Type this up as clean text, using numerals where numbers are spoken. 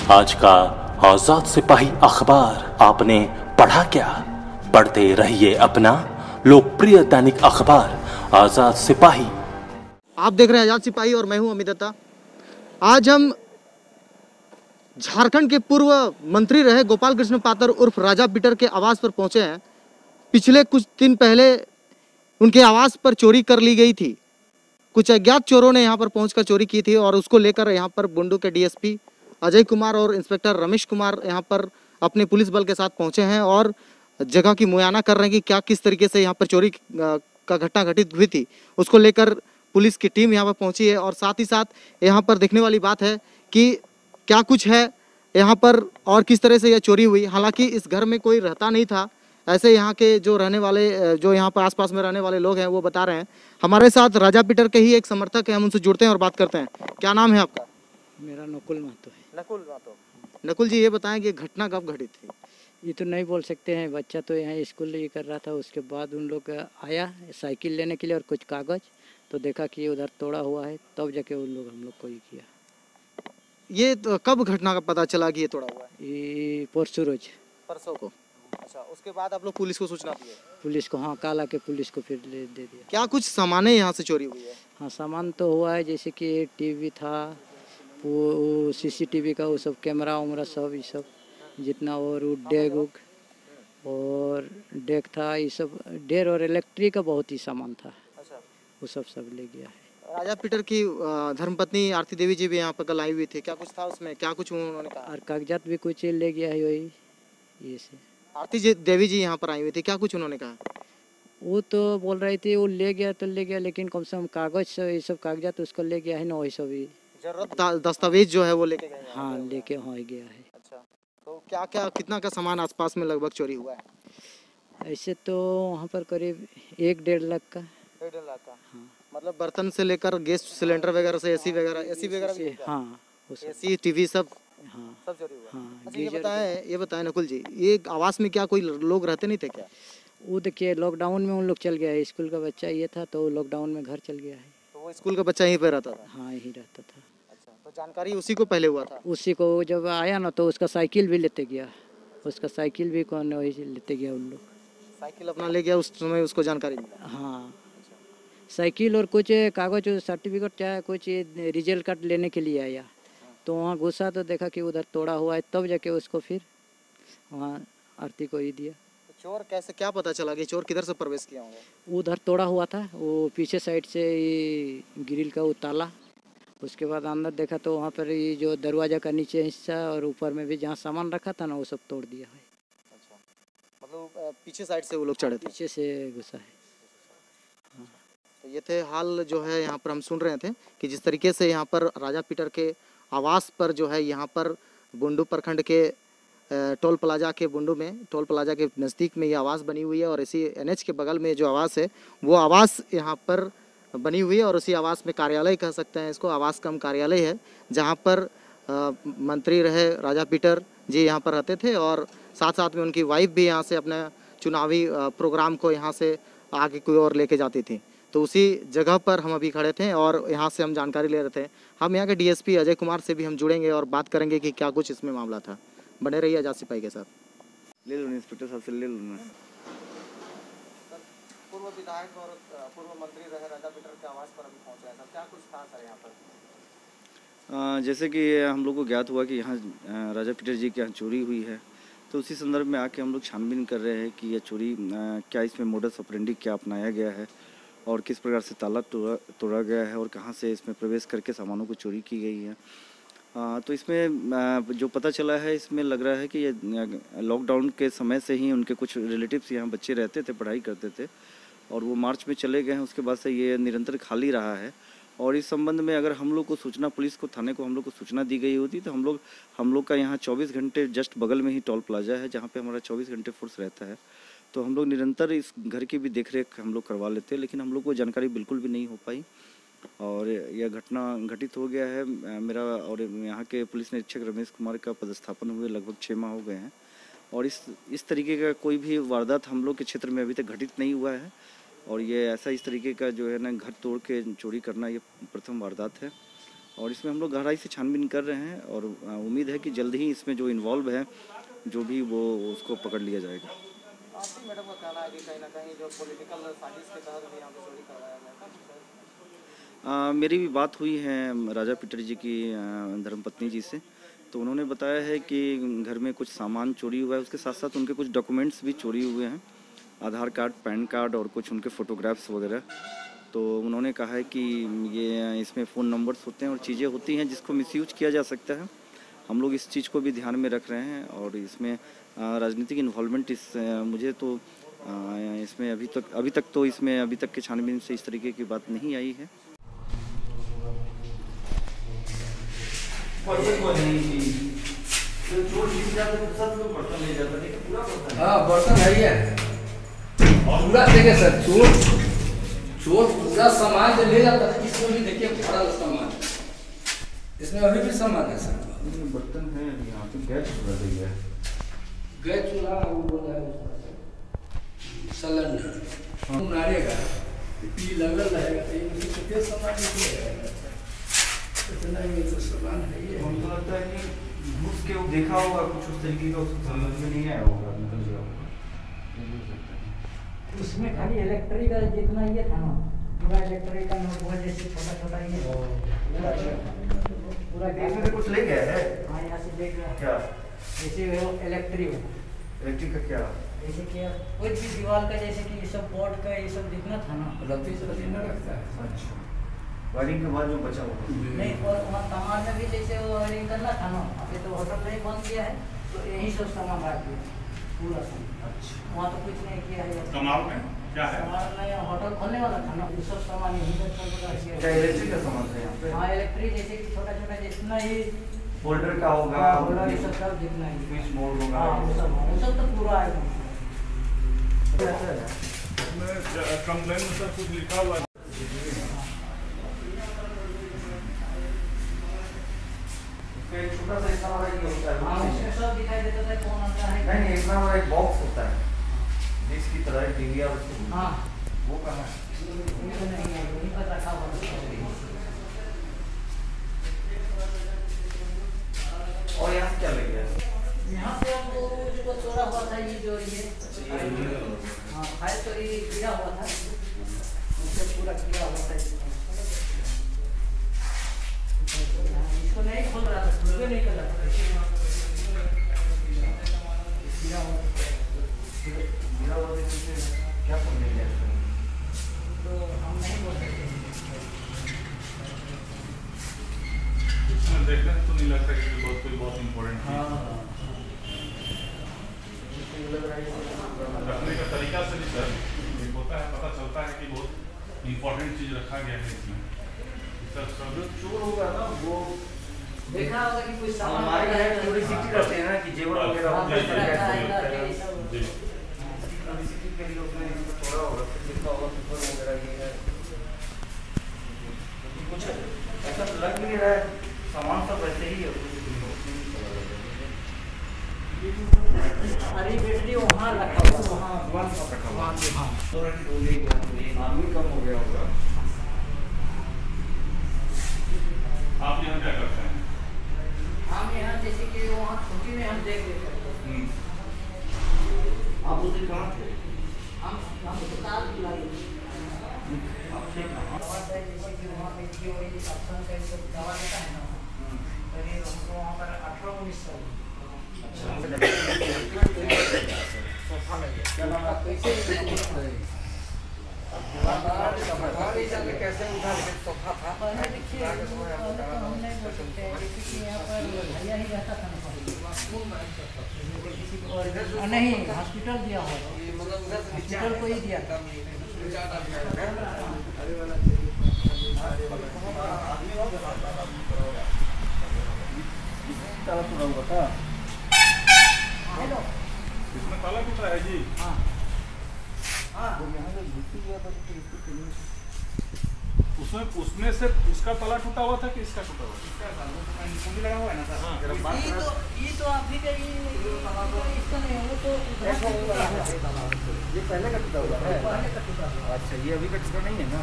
आज का आजाद सिपाही अखबार आपने पढ़ा क्या? पढ़ते रहिए अपना लोकप्रिय दैनिक अखबार आजाद सिपाही। आप देख रहे हैं आजाद सिपाही और मैं हूं अमित दत्ता। आज हम झारखंड के पूर्व मंत्री रहे गोपाल कृष्ण पातर उर्फ राजा पीटर के आवास पर पहुंचे हैं। पिछले कुछ दिन पहले उनके आवास पर चोरी कर ली गई थी। कुछ अज्ञात चोरों ने यहां पर पहुंचकर चोरी की थी और उसको लेकर यहां पर बुंडू के डीएसपी अजय कुमार और इंस्पेक्टर रमेश कुमार यहां पर अपने पुलिस बल के साथ पहुंचे हैं और जगह की मुआयना कर रहे हैं कि क्या किस तरीके से यहां पर चोरी का घटना घटित हुई थी। उसको लेकर पुलिस की टीम यहां पर पहुंची है और साथ ही साथ यहां पर देखने वाली बात है कि क्या कुछ है यहाँ पर और किस तरह से यह चोरी हुई। हालांकि इस घर में कोई रहता नहीं था, ऐसे यहाँ के जो रहने वाले जो यहाँ पर आसपास में रहने वाले लोग हैं वो बता रहे हैं। हमारे साथ राजा पीटर के ही एक समर्थक है, हम उनसे जुड़ते हैं और बात करते हैं। क्या नाम है आपका? मेरा नकुल महतो है। नकुल महतो। नकुल जी, ये बताएं कि घटना कब घटित थी? ये तो नहीं बोल सकते हैं। बच्चा तो यहाँ स्कूल ये कर रहा था, उसके बाद उन लोग आया साइकिल लेने के लिए और कुछ कागज तो देखा कि ये उधर तोड़ा हुआ है, तब जाके उन लोग हम लोग को ये किया। ये तो कब घटना का पता चला कि ये तोड़ा हुआ है? ये परसों रोज। परसों को। अच्छा, उसके बाद आप लोग पुलिस को सूचना दिए? पुलिस को, हाँ, काला के पुलिस को फिर दे दिया। क्या कुछ सामानें यहाँ से चोरी हुई है? हाँ, सामान तो हुआ है, जैसे कि टीवी था, वो सीसीटीवी का वो सब कैमरा वैमरा सब ये सब जितना, और वो डेक था, ये सब डेर और इलेक्ट्रिक का बहुत ही सामान था। अच्छा, वो सब ले गया है। राजा पीटर की धर्मपत्नी आरती देवी जी भी यहाँ पर कल आई हुई थी, क्या कुछ था उसमें? क्या कुछ उन्होंने कहा? और कागजात भी कुछ ले गया है वही ये से। आरती देवी जी यहाँ पर आई हुई थी, क्या कुछ उन्होंने कहा? वो तो बोल रही थी वो ले गया तो ले गया, लेकिन कम से कम कागज ये सब कागजात उसको ले गया है ना, वही सब ही जरूरत दस्तावेज जो है वो लेके गए? हाँ, लेके हाँ गया है। अच्छा, तो क्या क्या कितना का सामान आसपास में लगभग चोरी हुआ है? ऐसे तो वहाँ पर करीब 1-1.5 लाख का। 1.5 लाख का? हाँ, मतलब बर्तन से लेकर गैस सिलेंडर वगैरह से एसी वगैरह भी? हाँ, एसी टीवी सब? हाँ, सब चोरी हुआ? हाँ। अच्छा, ये बताएं नकुल जी, ये आवास में क्या कोई लोग रहते नहीं थे क्या? वो देखिए लॉकडाउन में उन लोग चल गया है, स्कूल का बच्चा ये था तो लॉकडाउन में घर चल गया है। तो वो स्कूल का बच्चा यहीं पे रहता था? हाँ, यहीं रहता था। अच्छा, तो जानकारी उसी को पहले हुआ था? उसी को जब आया ना तो उसका साइकिल भी लेते गया, उसका साइकिल भी कौन वही लेते गया उन लोग। साइकिल अपना ले गया, उस समय उसको जानकारी मिला? हाँ, साइकिल और कुछ कागज सर्टिफिकेट चाहे कुछ रिजल्ट कार्ड लेने के लिए आया, तो वहाँ घुसा तो देखा कि उधर तोड़ा हुआ है, तब जाके उसको फिर वहाँ आरती को ही दिया। तो चोर कैसे, क्या पता चला कि चोर किधर से प्रवेश किया होगा? उधर तोड़ा हुआ था, वो पीछे साइड से ग्रिल का वो ताला, उसके बाद अंदर देखा तो वहाँ पर ये जो दरवाजा का नीचे हिस्सा और ऊपर में भी जहाँ सामान रखा था ना वो सब तोड़ दिया है। अच्छा, मतलब पीछे साइड से वो लोग चढ़े थे? पीछे से घुसा है। तो ये थे हाल जो है यहाँ पर हम सुन रहे थे कि जिस तरीके से यहाँ पर राजा पीटर के आवास पर जो है यहाँ पर बुंडू प्रखंड के टोल प्लाजा के नज़दीक में ये आवास बनी हुई है और इसी एनएच के बगल में जो आवास है वो आवास यहाँ पर बनी हुई है और उसी आवास में कार्यालय कह सकते हैं इसको, आवास कम कार्यालय है, जहाँ पर मंत्री रहे राजा पीटर जी यहाँ पर रहते थे और साथ साथ में उनकी वाइफ भी यहाँ से अपने चुनावी प्रोग्राम को यहाँ से आगे कोई और लेके जाती थी। तो उसी जगह पर हम अभी खड़े थे और यहाँ से हम जानकारी ले रहे थे। हम यहाँ के डीएसपी अजय कुमार से भी हम जुड़ेंगे और बात करेंगे कि क्या कुछ इसमें मामला था। बने रहिए आजाद सिपाही के साथ। ले लो इंस्पेक्टर साहब से ले लो ना। पूर्व विधायक और पूर्व मंत्री रहे राजा पीटर के आवास पर अभी पहुंचे हैं सर, क्या कुछ था सर यहाँ पर? जैसे कि हम लोग को ज्ञात हुआ कि यहाँ राजा पीटर जी के यहाँ चोरी हुई है, तो उसी संदर्भ में आके हम लोग छानबीन कर रहे हैं कि यह चोरी क्या इसमें मोडस ऑपरेंडी क्या अपनाया गया है और किस प्रकार से ताला तोड़ा गया है और कहाँ से इसमें प्रवेश करके सामानों को चोरी की गई है। तो इसमें जो पता चला है, इसमें लग रहा है कि ये लॉकडाउन के समय से ही उनके कुछ रिलेटिव्स यहाँ बच्चे रहते थे, पढ़ाई करते थे और वो मार्च में चले गए हैं, उसके बाद से ये निरंतर खाली रहा है। और इस संबंध में अगर हम लोग को सूचना, पुलिस को, थाने को हम लोग को सूचना दी गई होती तो हम लोग का यहाँ 24 घंटे जस्ट बगल में ही टोल प्लाजा है जहाँ पे हमारा 24 घंटे फोर्स रहता है, तो हम लोग निरंतर इस घर की भी देखरेख हम लोग करवा लेते हैं, लेकिन हम लोग को जानकारी बिल्कुल भी नहीं हो पाई और यह घटना घटित हो गया है। मेरा और यहाँ के पुलिस निरीक्षक रमेश कुमार का पदस्थापन हुए लगभग 6 माह हो गए हैं और इस तरीके का कोई भी वारदात हम लोग के क्षेत्र में अभी तक घटित नहीं हुआ है और ये ऐसा इस तरीके का जो है ना घर तोड़ के चोरी करना ये प्रथम वारदात है और इसमें हम लोग गहराई से छानबीन कर रहे हैं और उम्मीद है कि जल्द ही इसमें जो इन्वॉल्व है जो भी वो उसको पकड़ लिया जाएगा। मैडम का कहना है कि कहीं ना कहीं जो पॉलिटिकल साजिश के तहत भी यहाँ पे चोरी करवाया गया। मेरी भी बात हुई है राजा पीटर जी की धर्मपत्नी जी से, तो उन्होंने बताया है कि घर में कुछ सामान चोरी हुआ है, उसके साथ साथ उनके कुछ डॉक्यूमेंट्स भी चोरी हुए हैं, आधार कार्ड, पैन कार्ड और कुछ उनके फ़ोटोग्राफ्स वगैरह। तो उन्होंने कहा है कि ये इसमें फ़ोन नंबर्स होते हैं और चीज़ें होती हैं जिसको मिसयूज किया जा सकता है। हम लोग इस चीज़ को भी ध्यान में रख रहे हैं और इसमें राजनीतिक इन्वॉल्वमेंट मुझे तो इसमें अभी तक के छानबीन से इस तरीके की बात नहीं आई है। हाँ बर्तन है ही है पूरा देखे सर, चोर पूरा सामान जो ले जाता है, इसमें भी देखिए पूरा सामान, इसमें अभी भी सामान है सर। बर्तन है यहाँ पे, गैस चूल्हा है, गैस चूल्हा वो बोला है सिलेंडर नारेगा लगल रहेगा तो ये कितने सामान निकलेगा, इतना ही तो सामान है ये। हमको लगता है कि घुस के वो देखा होगा कुछ उस तरीके का, उसको समझ में नहीं आया होगा, निकल गया होगा। उसमें खाली इलेक्ट्रिक का जितना ये था ना, पूरा इलेक्ट्रिक का नोट वो जैसे छोटा छोटा ये पूरा इसमें से कुछ ले गया है। हाँ यहाँ से देख रहा क्या जैसे वो इलेक्ट्रिक का क्या जैसे कि कोई भी दीवार का जैसे कि ये सब बोर्ड का ये सब जितना था ना, रत्ती से रत्ती न रखता है। अच्छा, वायरिंग के बाद जो बचा हुआ नहीं, और वहाँ सामान में भी जैसे वो वायरिंग करना था ना, अभी तो होटल नहीं बंद किया है तो यही सब सामान रख दिया पूरा सामान। अच्छा, वहाँ तो कुछ नहीं किया है। कमाल में क्या है? सामान नहीं, होटल खोलने वाला था ना, वो सब सामान यहीं पर क्या किया। इलेक्ट्रिक का सामान था यहाँ पे? हाँ इलेक्ट्रिक जैसे कि छोटा छोटा जितना ही फोल्डर का होगा, होल्डर ये सब जितना ही स्विच बोर्ड होगा, हाँ वो सब तो पूरा है। कंप्लेन में सब कुछ लिखा हुआ है। छोटा सा इतना बड़ा ये होता है। हाँ इसमें सब दिखाई देता था कौन आता है। नहीं, इतना बड़ा एक बॉक्स होता है जिसकी तरह टीवी और हाँ वो कहाँ है? ये तो नहीं है, वहीं पर रखा हुआ है। और यहाँ से क्या ले गया? यहाँ से हमको जो तोड़ा हुआ था ये जो ये हाँ फाइल तो ये गिरा हुआ था, उससे पूरा गिरा हुआ था। इसको नहीं खोल रहा था, खुलवे नहीं कर रहा था, गिरा हुआ क्या खोलने गया? तो हम नहीं बोल सकते। इसमें देखने तो नहीं लगता कि बहुत इम्पोर्टेंट चीज रखने का तरीका से भी सर एक होता है, पता चलता है कि बहुत इम्पोर्टेंट चीज रखा गया है इसमें। सब जो चोर होगा ना वो देखा होगा कि कोई सामान हमारे यहाँ क्यूरियोसिटी रहते हैं ना कि जेवर वगैरह होता है, क्यूरियोसिटी के लिए उसने थोड़ा होगा, लिखा होगा पेपर वगैरह ये है, कुछ ऐसा लग नहीं रहा है, सामान सब वैसे ही है। अरे बैटरी वहाँ रखा हुआ, वहाँ रखा हुआ आदमी कम हो गया होगा। आप यहाँ क्या करते हैं? हम यहाँ जैसे कि वहाँ छुट्टी में हम देख लेते हैं। आप उस दिन कहाँ थे? हम तो कार बुलाई आप थे कहाँ? जैसे कि वहाँ पे जो ये ऑप्शन का जो दवा देता है ना, करीब हमको वहाँ पर 18-19 साल। सोफा में क्या नाम है? कैसे कैसे उठा सोफा था? पहले देखिए तो हम नहीं बोल सकते क्योंकि यहाँ पर भैया ही रहता था ना, किसी को नहीं हॉस्पिटल दिया हुआ, हॉस्पिटल को ही दिया था। हेलो इसमें ताला टूटा है जी? हाँ उसमें से उसका ताला टूटा हुआ था कि इसका टूटा हुआ था? कुंडी लगा हुआ है ना सर? ये तो अभी का इसका नहीं है, वो तो ये पहले का टूटा हुआ है। पहले का टूटा हुआ। अच्छा, ये अभी का टूटा नहीं है ना?